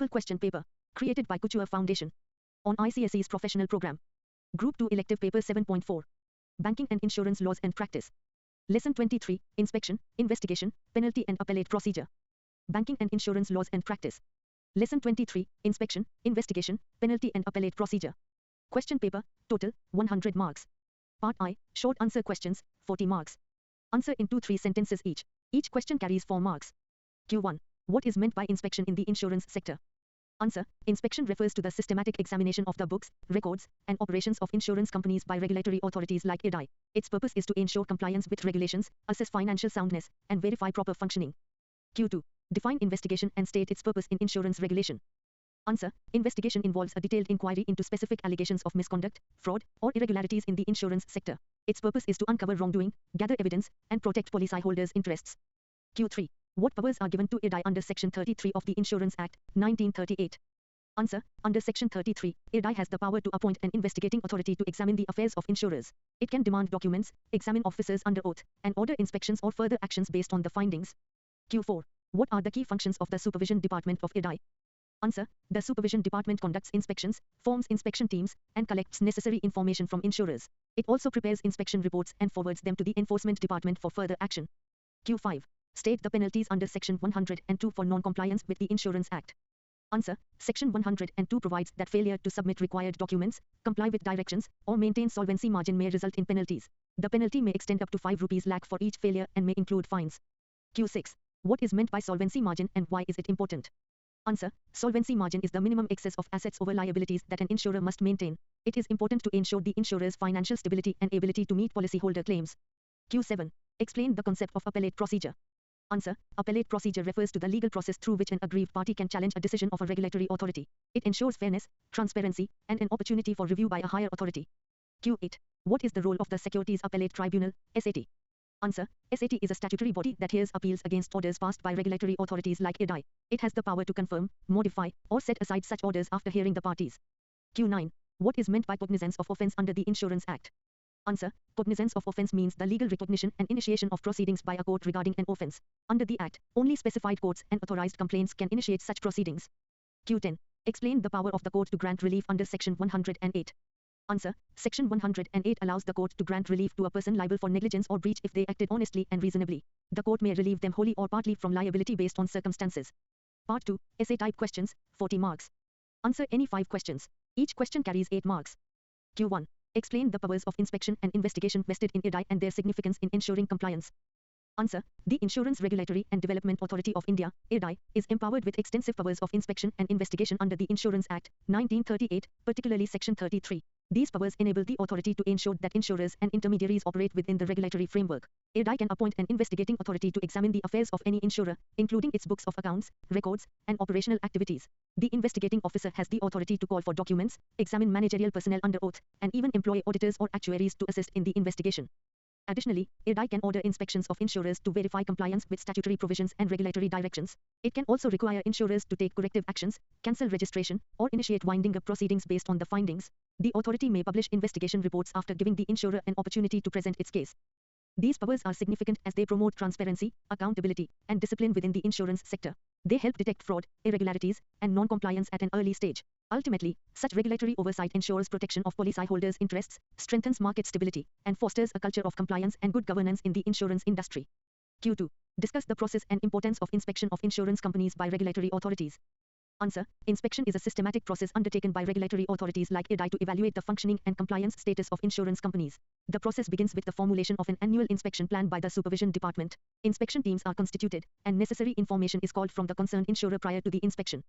Sample question paper. Created by Couture Foundation. On ICSE's professional program. Group 2 elective paper 7.4. Banking and Insurance Laws and Practice. Lesson 23. Inspection, Investigation, Penalty and Appellate Procedure. Banking and Insurance Laws and Practice. Lesson 23. Inspection, Investigation, Penalty and Appellate Procedure. Question paper. Total, 100 marks. Part I. Short answer questions, 40 marks. Answer in 2-3 sentences each. Each question carries 4 marks. Q1. What is meant by inspection in the insurance sector? Answer. Inspection refers to the systematic examination of the books, records, and operations of insurance companies by regulatory authorities like IRDAI. Its purpose is to ensure compliance with regulations, assess financial soundness, and verify proper functioning. Q2. Define investigation and state its purpose in insurance regulation. Answer. Investigation involves a detailed inquiry into specific allegations of misconduct, fraud, or irregularities in the insurance sector. Its purpose is to uncover wrongdoing, gather evidence, and protect policyholders' interests. Q3. What powers are given to IRDAI under Section 33 of the Insurance Act, 1938? Answer. Under Section 33, IRDAI has the power to appoint an investigating authority to examine the affairs of insurers. It can demand documents, examine officers under oath, and order inspections or further actions based on the findings. Q4. What are the key functions of the Supervision Department of IRDAI? Answer. The Supervision Department conducts inspections, forms inspection teams, and collects necessary information from insurers. It also prepares inspection reports and forwards them to the Enforcement Department for further action. Q5. State the penalties under Section 102 for non-compliance with the Insurance Act. Answer. Section 102 provides that failure to submit required documents, comply with directions, or maintain solvency margin may result in penalties. The penalty may extend up to 5 rupees lakh for each failure and may include fines. Q6. What is meant by solvency margin and why is it important? Answer. Solvency margin is the minimum excess of assets over liabilities that an insurer must maintain. It is important to ensure the insurer's financial stability and ability to meet policyholder claims. Q7. Explain the concept of appellate procedure. Answer. Appellate procedure refers to the legal process through which an aggrieved party can challenge a decision of a regulatory authority. It ensures fairness, transparency, and an opportunity for review by a higher authority. Q8. What is the role of the Securities Appellate Tribunal, SAT? Answer. SAT is a statutory body that hears appeals against orders passed by regulatory authorities like IRDAI. It has the power to confirm, modify, or set aside such orders after hearing the parties. Q9. What is meant by cognizance of offence under the Insurance Act? Answer. Cognizance of offence means the legal recognition and initiation of proceedings by a court regarding an offence. Under the Act, only specified courts and authorized complaints can initiate such proceedings. Q10. Explain the power of the court to grant relief under Section 108. Answer. Section 108 allows the court to grant relief to a person liable for negligence or breach if they acted honestly and reasonably. The court may relieve them wholly or partly from liability based on circumstances. Part 2. Essay-type questions, 40 marks. Answer any 5 questions. Each question carries 8 marks. Q1. Explain the powers of inspection and investigation vested in IRDAI and their significance in ensuring compliance. Answer. The Insurance Regulatory and Development Authority of India, IRDAI, is empowered with extensive powers of inspection and investigation under the Insurance Act, 1938, particularly Section 33. These powers enable the authority to ensure that insurers and intermediaries operate within the regulatory framework. IRDAI can appoint an investigating authority to examine the affairs of any insurer, including its books of accounts, records, and operational activities. The investigating officer has the authority to call for documents, examine managerial personnel under oath, and even employ auditors or actuaries to assist in the investigation. Additionally, IRDAI can order inspections of insurers to verify compliance with statutory provisions and regulatory directions. It can also require insurers to take corrective actions, cancel registration, or initiate winding up proceedings based on the findings. The authority may publish investigation reports after giving the insurer an opportunity to present its case. These powers are significant as they promote transparency, accountability, and discipline within the insurance sector. They help detect fraud, irregularities, and non-compliance at an early stage. Ultimately, such regulatory oversight ensures protection of policyholders' interests, strengthens market stability, and fosters a culture of compliance and good governance in the insurance industry. Q2. Discuss the process and importance of inspection of insurance companies by regulatory authorities. Answer. Inspection is a systematic process undertaken by regulatory authorities like IRDAI to evaluate the functioning and compliance status of insurance companies. The process begins with the formulation of an annual inspection plan by the Supervision Department. Inspection teams are constituted, and necessary information is called from the concerned insurer prior to the inspection.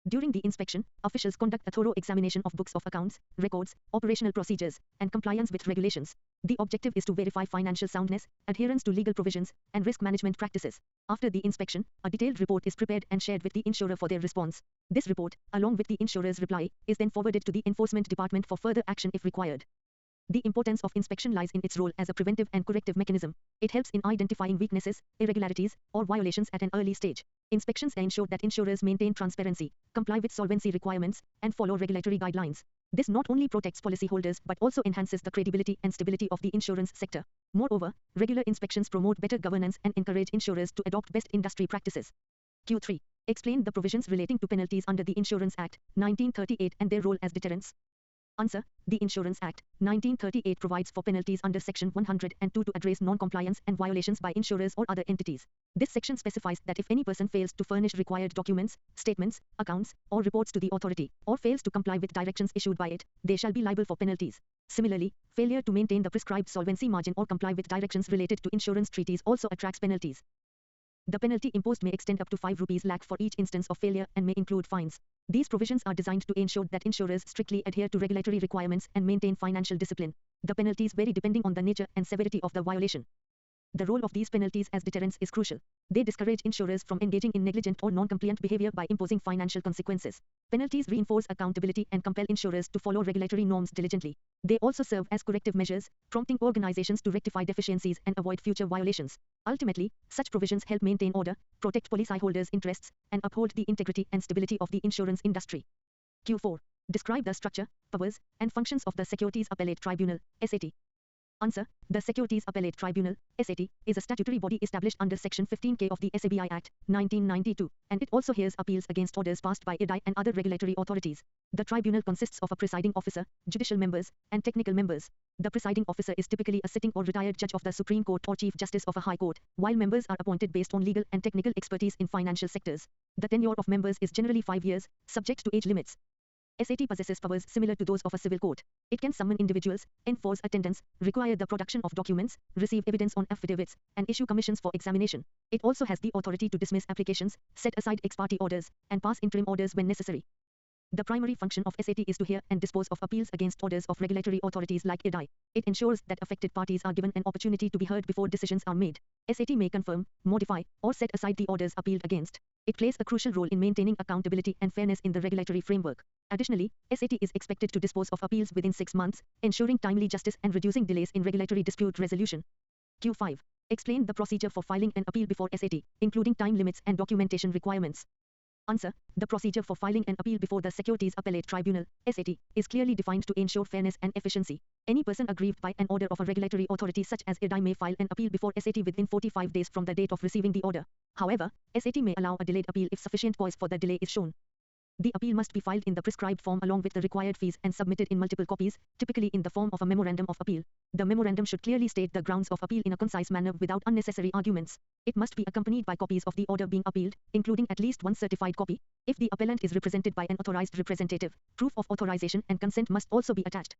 During the inspection, officials conduct a thorough examination of books of accounts, records, operational procedures, and compliance with regulations. The objective is to verify financial soundness, adherence to legal provisions, and risk management practices. After the inspection, a detailed report is prepared and shared with the insurer for their response. This report, along with the insurer's reply, is then forwarded to the Enforcement Department for further action if required. The importance of inspection lies in its role as a preventive and corrective mechanism. It helps in identifying weaknesses, irregularities, or violations at an early stage. Inspections ensure that insurers maintain transparency, comply with solvency requirements, and follow regulatory guidelines. This not only protects policyholders but also enhances the credibility and stability of the insurance sector. Moreover, regular inspections promote better governance and encourage insurers to adopt best industry practices. Q3. Explain the provisions relating to penalties under the Insurance Act, 1938 and their role as deterrents. Answer. The Insurance Act, 1938 provides for penalties under Section 102 to address non-compliance and violations by insurers or other entities. This section specifies that if any person fails to furnish required documents, statements, accounts, or reports to the authority, or fails to comply with directions issued by it, they shall be liable for penalties. Similarly, failure to maintain the prescribed solvency margin or comply with directions related to insurance treaties also attracts penalties. The penalty imposed may extend up to 5 rupees lakh for each instance of failure and may include fines. These provisions are designed to ensure that insurers strictly adhere to regulatory requirements and maintain financial discipline. The penalties vary depending on the nature and severity of the violation. The role of these penalties as deterrents is crucial. They discourage insurers from engaging in negligent or non-compliant behavior by imposing financial consequences. Penalties reinforce accountability and compel insurers to follow regulatory norms diligently. They also serve as corrective measures, prompting organizations to rectify deficiencies and avoid future violations. Ultimately, such provisions help maintain order, protect policyholders' interests, and uphold the integrity and stability of the insurance industry. Q4. Describe the structure, powers, and functions of the Securities Appellate Tribunal, SAT. Answer. The Securities Appellate Tribunal, SAT, is a statutory body established under Section 15K of the SABI Act, 1992, and it also hears appeals against orders passed by IRDAI and other regulatory authorities. The tribunal consists of a presiding officer, judicial members, and technical members. The presiding officer is typically a sitting or retired judge of the Supreme Court or Chief Justice of a High Court, while members are appointed based on legal and technical expertise in financial sectors. The tenure of members is generally 5 years, subject to age limits. SAT possesses powers similar to those of a civil court. It can summon individuals, enforce attendance, require the production of documents, receive evidence on affidavits, and issue commissions for examination. It also has the authority to dismiss applications, set aside ex parte orders, and pass interim orders when necessary. The primary function of SAT is to hear and dispose of appeals against orders of regulatory authorities like IRDAI. It ensures that affected parties are given an opportunity to be heard before decisions are made. SAT may confirm, modify, or set aside the orders appealed against. It plays a crucial role in maintaining accountability and fairness in the regulatory framework. Additionally, SAT is expected to dispose of appeals within 6 months, ensuring timely justice and reducing delays in regulatory dispute resolution. Q5. Explain the procedure for filing an appeal before SAT, including time limits and documentation requirements. Answer. The procedure for filing an appeal before the Securities Appellate Tribunal, SAT, is clearly defined to ensure fairness and efficiency. Any person aggrieved by an order of a regulatory authority such as IRDAI may file an appeal before SAT within 45 days from the date of receiving the order. However, SAT may allow a delayed appeal if sufficient cause for the delay is shown. The appeal must be filed in the prescribed form along with the required fees and submitted in multiple copies, typically in the form of a memorandum of appeal. The memorandum should clearly state the grounds of appeal in a concise manner without unnecessary arguments. It must be accompanied by copies of the order being appealed, including at least one certified copy. If the appellant is represented by an authorized representative, proof of authorization and consent must also be attached.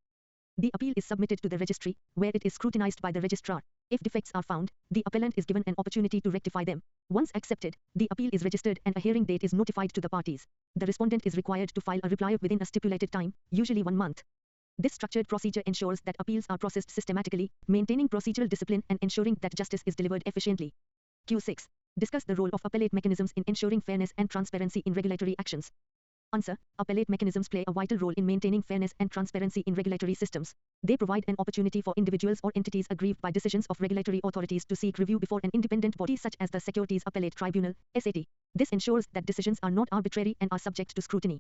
The appeal is submitted to the registry, where it is scrutinized by the registrar. If defects are found, the appellant is given an opportunity to rectify them. Once accepted, the appeal is registered and a hearing date is notified to the parties. The respondent is required to file a reply within a stipulated time, usually 1 month. This structured procedure ensures that appeals are processed systematically, maintaining procedural discipline and ensuring that justice is delivered efficiently. Q6. Discuss the role of appellate mechanisms in ensuring fairness and transparency in regulatory actions. Answer. Appellate mechanisms play a vital role in maintaining fairness and transparency in regulatory systems. They provide an opportunity for individuals or entities aggrieved by decisions of regulatory authorities to seek review before an independent body such as the Securities Appellate Tribunal, SAT. This ensures that decisions are not arbitrary and are subject to scrutiny.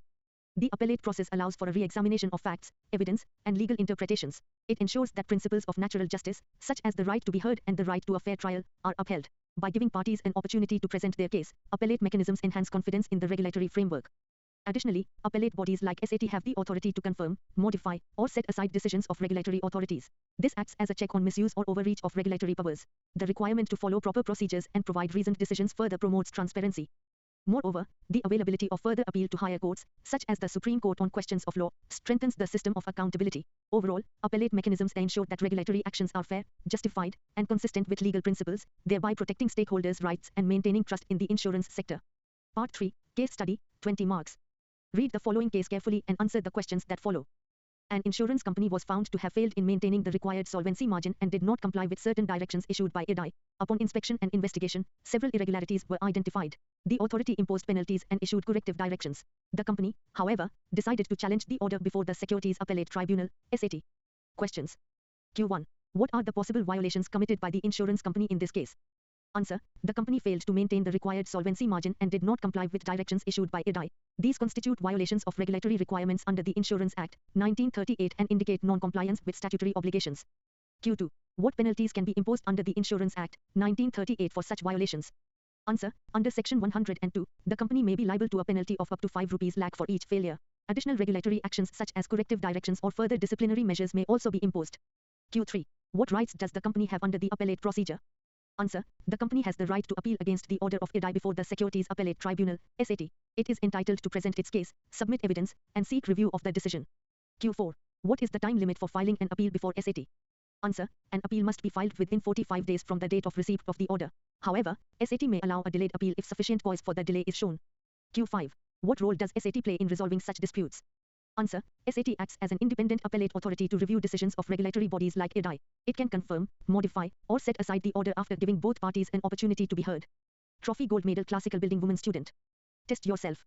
The appellate process allows for a re-examination of facts, evidence, and legal interpretations. It ensures that principles of natural justice, such as the right to be heard and the right to a fair trial, are upheld. By giving parties an opportunity to present their case, appellate mechanisms enhance confidence in the regulatory framework. Additionally, appellate bodies like SAT have the authority to confirm, modify, or set aside decisions of regulatory authorities. This acts as a check on misuse or overreach of regulatory powers. The requirement to follow proper procedures and provide reasoned decisions further promotes transparency. Moreover, the availability of further appeal to higher courts, such as the Supreme Court on questions of law, strengthens the system of accountability. Overall, appellate mechanisms ensure that regulatory actions are fair, justified, and consistent with legal principles, thereby protecting stakeholders' rights and maintaining trust in the insurance sector. Part 3. Case Study, 20 marks. Read the following case carefully and answer the questions that follow. An insurance company was found to have failed in maintaining the required solvency margin and did not comply with certain directions issued by IRDAI. Upon inspection and investigation, several irregularities were identified. The authority imposed penalties and issued corrective directions. The company, however, decided to challenge the order before the Securities Appellate Tribunal, SAT. Questions. Q1. What are the possible violations committed by the insurance company in this case? Answer. The company failed to maintain the required solvency margin and did not comply with directions issued by IRDAI. These constitute violations of regulatory requirements under the Insurance Act, 1938 and indicate non-compliance with statutory obligations. Q2. What penalties can be imposed under the Insurance Act, 1938 for such violations? Answer. Under Section 102, the company may be liable to a penalty of up to 5 rupees lakh for each failure. Additional regulatory actions such as corrective directions or further disciplinary measures may also be imposed. Q3. What rights does the company have under the appellate procedure? Answer. The company has the right to appeal against the order of IRDAI before the Securities Appellate Tribunal, SAT. It is entitled to present its case, submit evidence, and seek review of the decision. Q4. What is the time limit for filing an appeal before SAT? Answer. An appeal must be filed within 45 days from the date of receipt of the order. However, SAT may allow a delayed appeal if sufficient cause for the delay is shown. Q5. What role does SAT play in resolving such disputes? Answer. SAT acts as an independent appellate authority to review decisions of regulatory bodies like IRDAI. It can confirm, modify, or set aside the order after giving both parties an opportunity to be heard. Trophy Gold Medal Classical Building Woman Student. Test yourself.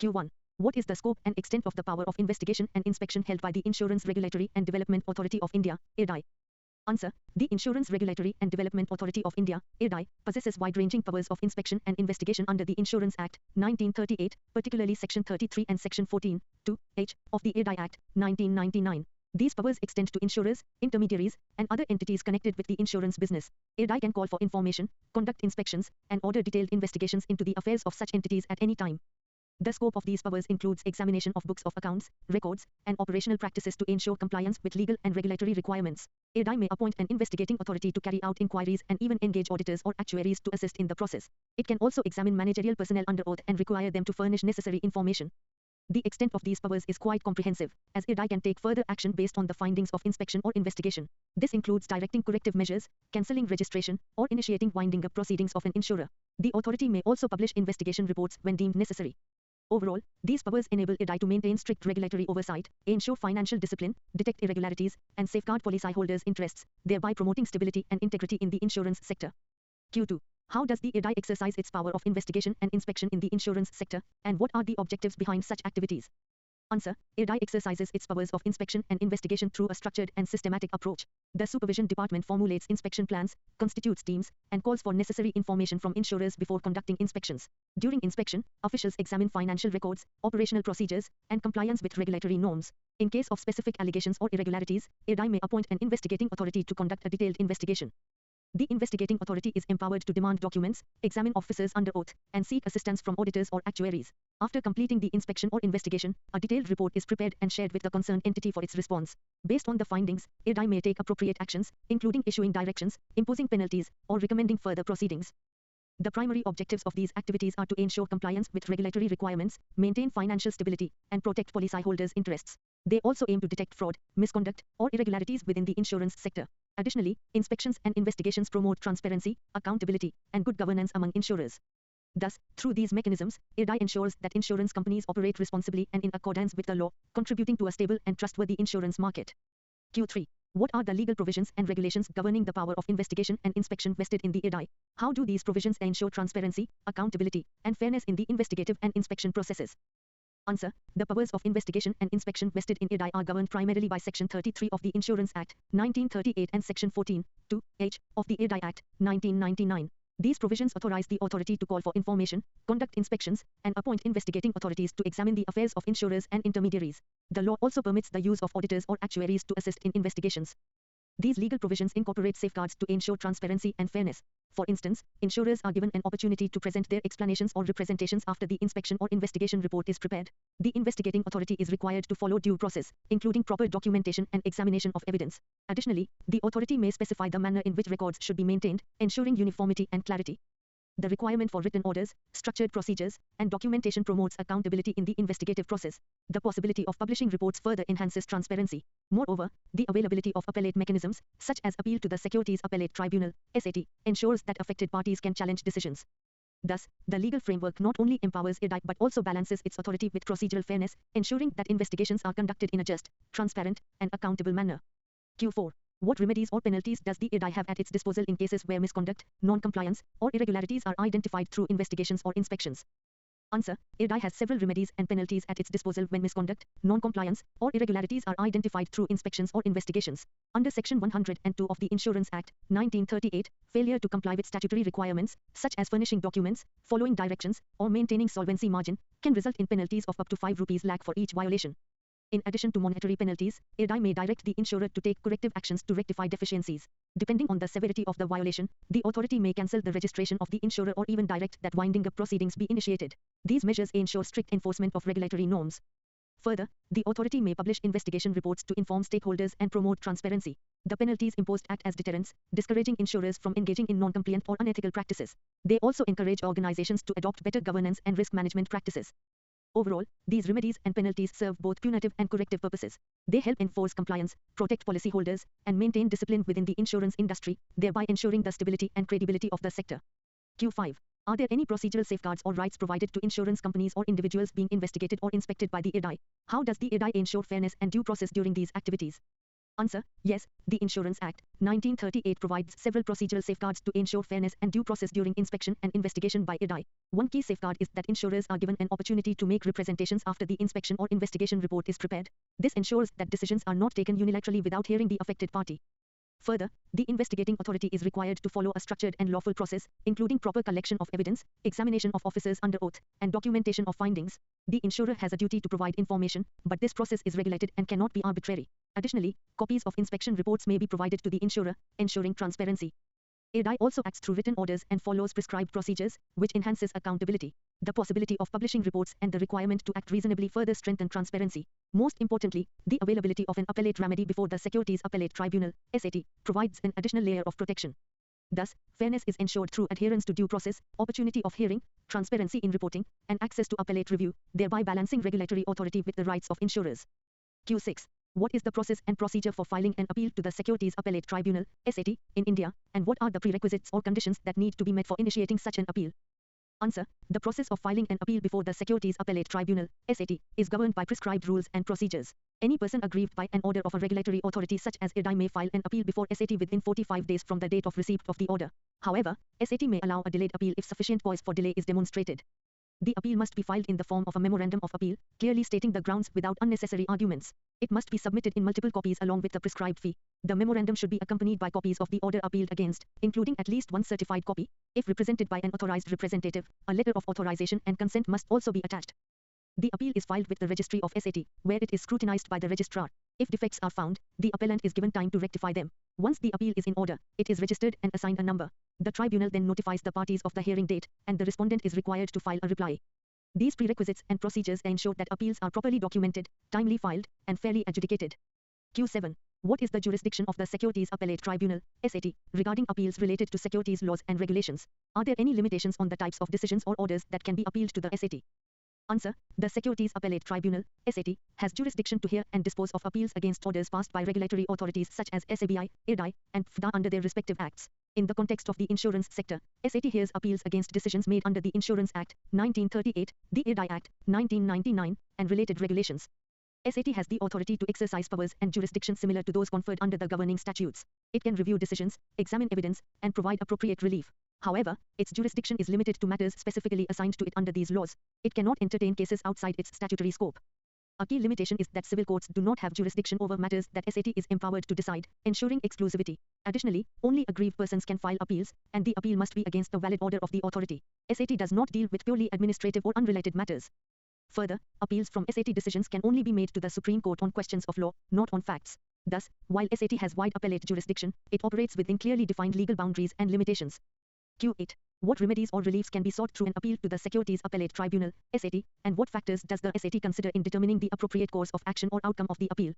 Q1. What is the scope and extent of the power of investigation and inspection held by the Insurance Regulatory and Development Authority of India, IRDAI? Answer. The Insurance Regulatory and Development Authority of India, IRDAI, possesses wide-ranging powers of inspection and investigation under the Insurance Act, 1938, particularly Section 33 and Section 14, 2H, of the IRDAI Act, 1999. These powers extend to insurers, intermediaries, and other entities connected with the insurance business. IRDAI can call for information, conduct inspections, and order detailed investigations into the affairs of such entities at any time. The scope of these powers includes examination of books of accounts, records, and operational practices to ensure compliance with legal and regulatory requirements. IRDAI may appoint an investigating authority to carry out inquiries and even engage auditors or actuaries to assist in the process. It can also examine managerial personnel under oath and require them to furnish necessary information. The extent of these powers is quite comprehensive, as IRDAI can take further action based on the findings of inspection or investigation. This includes directing corrective measures, cancelling registration, or initiating winding up proceedings of an insurer. The authority may also publish investigation reports when deemed necessary. Overall, these powers enable IRDAI to maintain strict regulatory oversight, ensure financial discipline, detect irregularities, and safeguard policyholders' interests, thereby promoting stability and integrity in the insurance sector. Q2. How does the IRDAI exercise its power of investigation and inspection in the insurance sector, and what are the objectives behind such activities? Answer. IRDAI exercises its powers of inspection and investigation through a structured and systematic approach. The Supervision Department formulates inspection plans, constitutes teams, and calls for necessary information from insurers before conducting inspections. During inspection, officials examine financial records, operational procedures, and compliance with regulatory norms. In case of specific allegations or irregularities, IRDAI may appoint an investigating authority to conduct a detailed investigation. The investigating authority is empowered to demand documents, examine officers under oath, and seek assistance from auditors or actuaries. After completing the inspection or investigation, a detailed report is prepared and shared with the concerned entity for its response. Based on the findings, IRDAI may take appropriate actions, including issuing directions, imposing penalties, or recommending further proceedings. The primary objectives of these activities are to ensure compliance with regulatory requirements, maintain financial stability, and protect policyholders' interests. They also aim to detect fraud, misconduct, or irregularities within the insurance sector. Additionally, inspections and investigations promote transparency, accountability, and good governance among insurers. Thus, through these mechanisms, IRDAI ensures that insurance companies operate responsibly and in accordance with the law, contributing to a stable and trustworthy insurance market. Q3. What are the legal provisions and regulations governing the power of investigation and inspection vested in the IRDAI? How do these provisions ensure transparency, accountability, and fairness in the investigative and inspection processes? Answer. The powers of investigation and inspection vested in IRDAI are governed primarily by Section 33 of the Insurance Act, 1938 and Section 14, 2H, of the IRDAI Act, 1999. These provisions authorize the authority to call for information, conduct inspections, and appoint investigating authorities to examine the affairs of insurers and intermediaries. The law also permits the use of auditors or actuaries to assist in investigations. These legal provisions incorporate safeguards to ensure transparency and fairness. For instance, insurers are given an opportunity to present their explanations or representations after the inspection or investigation report is prepared. The investigating authority is required to follow due process, including proper documentation and examination of evidence. Additionally, the authority may specify the manner in which records should be maintained, ensuring uniformity and clarity. The requirement for written orders, structured procedures, and documentation promotes accountability in the investigative process. The possibility of publishing reports further enhances transparency. Moreover, the availability of appellate mechanisms, such as appeal to the Securities Appellate Tribunal, SAT, ensures that affected parties can challenge decisions. Thus, the legal framework not only empowers IRDAI but also balances its authority with procedural fairness, ensuring that investigations are conducted in a just, transparent, and accountable manner. Q4. What remedies or penalties does the IRDAI have at its disposal in cases where misconduct, non-compliance, or irregularities are identified through investigations or inspections? Answer. IRDAI has several remedies and penalties at its disposal when misconduct, non-compliance, or irregularities are identified through inspections or investigations. Under Section 102 of the Insurance Act, 1938, failure to comply with statutory requirements, such as furnishing documents, following directions, or maintaining solvency margin, can result in penalties of up to 5 rupees lakh for each violation. In addition to monetary penalties, IRDAI may direct the insurer to take corrective actions to rectify deficiencies. Depending on the severity of the violation, the authority may cancel the registration of the insurer or even direct that winding up proceedings be initiated. These measures ensure strict enforcement of regulatory norms. Further, the authority may publish investigation reports to inform stakeholders and promote transparency. The penalties imposed act as deterrents, discouraging insurers from engaging in non-compliant or unethical practices. They also encourage organizations to adopt better governance and risk management practices. Overall, these remedies and penalties serve both punitive and corrective purposes. They help enforce compliance, protect policyholders, and maintain discipline within the insurance industry, thereby ensuring the stability and credibility of the sector. Q5. Are there any procedural safeguards or rights provided to insurance companies or individuals being investigated or inspected by the IRDAI? How does the IRDAI ensure fairness and due process during these activities? Answer: yes, the Insurance Act, 1938 provides several procedural safeguards to ensure fairness and due process during inspection and investigation by IRDAI. One key safeguard is that insurers are given an opportunity to make representations after the inspection or investigation report is prepared. This ensures that decisions are not taken unilaterally without hearing the affected party. Further, the investigating authority is required to follow a structured and lawful process, including proper collection of evidence, examination of officers under oath, and documentation of findings. The insurer has a duty to provide information, but this process is regulated and cannot be arbitrary. Additionally, copies of inspection reports may be provided to the insurer, ensuring transparency. IRDAI also acts through written orders and follows prescribed procedures, which enhances accountability. The possibility of publishing reports and the requirement to act reasonably further strengthen transparency. Most importantly, the availability of an appellate remedy before the Securities Appellate Tribunal, SAT, provides an additional layer of protection. Thus, fairness is ensured through adherence to due process, opportunity of hearing, transparency in reporting, and access to appellate review, thereby balancing regulatory authority with the rights of insurers. Q6. What is the process and procedure for filing an appeal to the Securities Appellate Tribunal, SAT, in India, and what are the prerequisites or conditions that need to be met for initiating such an appeal? Answer: the process of filing an appeal before the Securities Appellate Tribunal, SAT, is governed by prescribed rules and procedures. Any person aggrieved by an order of a regulatory authority such as IRDAI may file an appeal before SAT within 45 days from the date of receipt of the order. However, SAT may allow a delayed appeal if sufficient cause for delay is demonstrated. The appeal must be filed in the form of a memorandum of appeal, clearly stating the grounds without unnecessary arguments. It must be submitted in multiple copies along with the prescribed fee. The memorandum should be accompanied by copies of the order appealed against, including at least one certified copy. If represented by an authorized representative, a letter of authorization and consent must also be attached. The appeal is filed with the registry of SAT, where it is scrutinized by the registrar. If defects are found, the appellant is given time to rectify them. Once the appeal is in order, it is registered and assigned a number. The tribunal then notifies the parties of the hearing date, and the respondent is required to file a reply. These prerequisites and procedures ensure that appeals are properly documented, timely filed, and fairly adjudicated. Q7. What is the jurisdiction of the Securities Appellate Tribunal, SAT, regarding appeals related to securities laws and regulations? Are there any limitations on the types of decisions or orders that can be appealed to the SAT? Answer: the Securities Appellate Tribunal, SAT, has jurisdiction to hear and dispose of appeals against orders passed by regulatory authorities such as SABI, IRDAI, and FDA under their respective acts. In the context of the insurance sector, SAT hears appeals against decisions made under the Insurance Act, 1938, the IRDAI Act, 1999, and related regulations. SAT has the authority to exercise powers and jurisdiction similar to those conferred under the governing statutes. It can review decisions, examine evidence, and provide appropriate relief. However, its jurisdiction is limited to matters specifically assigned to it under these laws. It cannot entertain cases outside its statutory scope. A key limitation is that civil courts do not have jurisdiction over matters that SAT is empowered to decide, ensuring exclusivity. Additionally, only aggrieved persons can file appeals, and the appeal must be against a valid order of the authority. SAT does not deal with purely administrative or unrelated matters. Further, appeals from SAT decisions can only be made to the Supreme Court on questions of law, not on facts. Thus, while SAT has wide appellate jurisdiction, it operates within clearly defined legal boundaries and limitations. Q8. What remedies or reliefs can be sought through an appeal to the Securities Appellate Tribunal, SAT, and what factors does the SAT consider in determining the appropriate course of action or outcome of the appeal?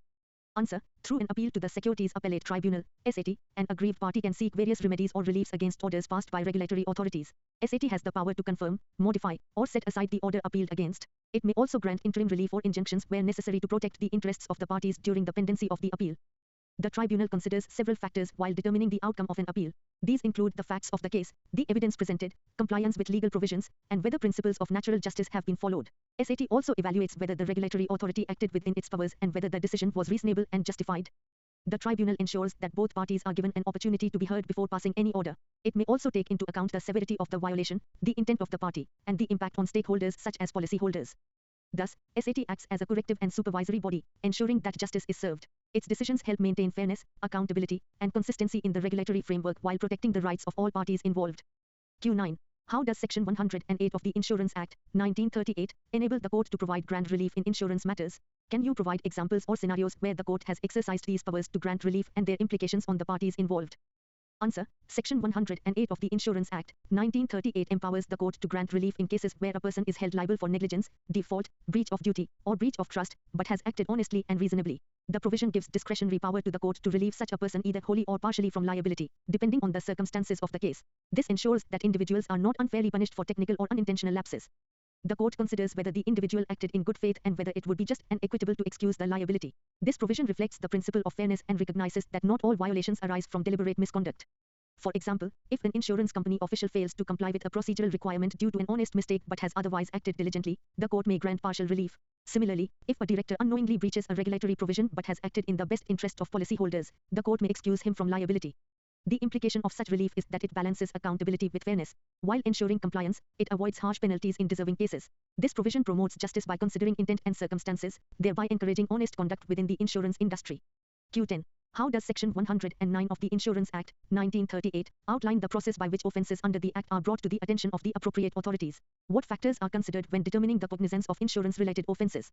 Answer: through an appeal to the Securities Appellate Tribunal, SAT, an aggrieved party can seek various remedies or reliefs against orders passed by regulatory authorities. SAT has the power to confirm, modify, or set aside the order appealed against. It may also grant interim relief or injunctions where necessary to protect the interests of the parties during the pendency of the appeal. The tribunal considers several factors while determining the outcome of an appeal. These include the facts of the case, the evidence presented, compliance with legal provisions, and whether principles of natural justice have been followed. SAT also evaluates whether the regulatory authority acted within its powers and whether the decision was reasonable and justified. The tribunal ensures that both parties are given an opportunity to be heard before passing any order. It may also take into account the severity of the violation, the intent of the party, and the impact on stakeholders such as policyholders. Thus, SAT acts as a corrective and supervisory body, ensuring that justice is served. Its decisions help maintain fairness, accountability, and consistency in the regulatory framework while protecting the rights of all parties involved. Q9. How does Section 108 of the Insurance Act, 1938, enable the court to provide grant relief in insurance matters? Can you provide examples or scenarios where the court has exercised these powers to grant relief and their implications on the parties involved? Answer. Section 108 of the Insurance Act, 1938 empowers the court to grant relief in cases where a person is held liable for negligence, default, breach of duty, or breach of trust, but has acted honestly and reasonably. The provision gives discretionary power to the court to relieve such a person either wholly or partially from liability, depending on the circumstances of the case. This ensures that individuals are not unfairly punished for technical or unintentional lapses. The court considers whether the individual acted in good faith and whether it would be just and equitable to excuse the liability. This provision reflects the principle of fairness and recognizes that not all violations arise from deliberate misconduct. For example, if an insurance company official fails to comply with a procedural requirement due to an honest mistake but has otherwise acted diligently, the court may grant partial relief. Similarly, if a director unknowingly breaches a regulatory provision but has acted in the best interest of policyholders, the court may excuse him from liability. The implication of such relief is that it balances accountability with fairness. While ensuring compliance, it avoids harsh penalties in deserving cases. This provision promotes justice by considering intent and circumstances, thereby encouraging honest conduct within the insurance industry. Q10. How does Section 109 of the Insurance Act, 1938, outline the process by which offences under the Act are brought to the attention of the appropriate authorities? What factors are considered when determining the cognizance of insurance-related offences?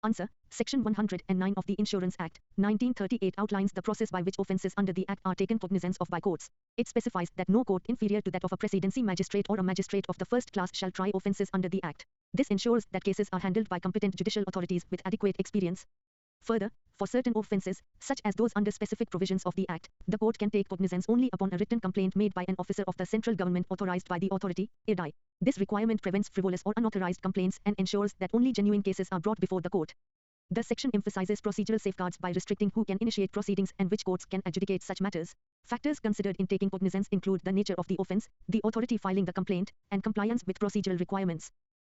Answer. Section 109 of the Insurance Act, 1938 outlines the process by which offences under the Act are taken cognizance of by courts. It specifies that no court inferior to that of a presidency magistrate or a magistrate of the first class shall try offences under the Act. This ensures that cases are handled by competent judicial authorities with adequate experience. Further, for certain offences, such as those under specific provisions of the Act, the court can take cognizance only upon a written complaint made by an officer of the central government authorized by the authority, IRDAI. This requirement prevents frivolous or unauthorized complaints and ensures that only genuine cases are brought before the court. The section emphasizes procedural safeguards by restricting who can initiate proceedings and which courts can adjudicate such matters. Factors considered in taking cognizance include the nature of the offense, the authority filing the complaint, and compliance with procedural requirements.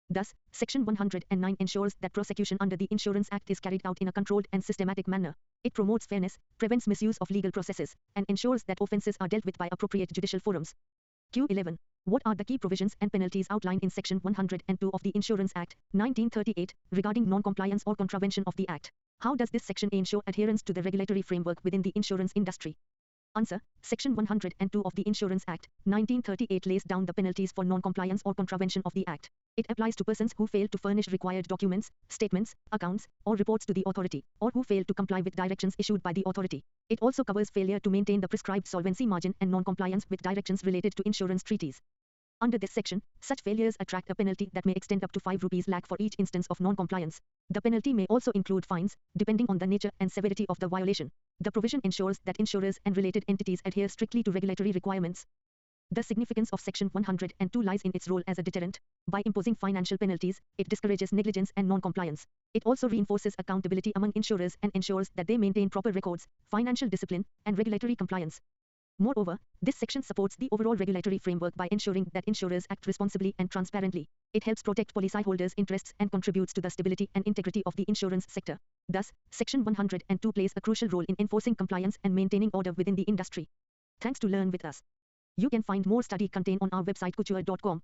Thus, Section 109 ensures that prosecution under the Insurance Act is carried out in a controlled and systematic manner. It promotes fairness, prevents misuse of legal processes, and ensures that offences are dealt with by appropriate judicial forums. Q11. What are the key provisions and penalties outlined in Section 102 of the Insurance Act, 1938, regarding non-compliance or contravention of the Act? How does this section ensure adherence to the regulatory framework within the insurance industry? Answer. Section 102 of the Insurance Act, 1938 lays down the penalties for non-compliance or contravention of the Act. It applies to persons who fail to furnish required documents, statements, accounts, or reports to the authority, or who fail to comply with directions issued by the authority. It also covers failure to maintain the prescribed solvency margin and non-compliance with directions related to insurance treaties. Under this section, such failures attract a penalty that may extend up to 5 rupees lakh for each instance of non-compliance. The penalty may also include fines, depending on the nature and severity of the violation. The provision ensures that insurers and related entities adhere strictly to regulatory requirements. The significance of Section 102 lies in its role as a deterrent. By imposing financial penalties, it discourages negligence and non-compliance. It also reinforces accountability among insurers and ensures that they maintain proper records, financial discipline, and regulatory compliance. Moreover, this section supports the overall regulatory framework by ensuring that insurers act responsibly and transparently. It helps protect policyholders' interests and contributes to the stability and integrity of the insurance sector. Thus, Section 102 plays a crucial role in enforcing compliance and maintaining order within the industry. Thanks to Learn with us. You can find more study content on our website couture.com.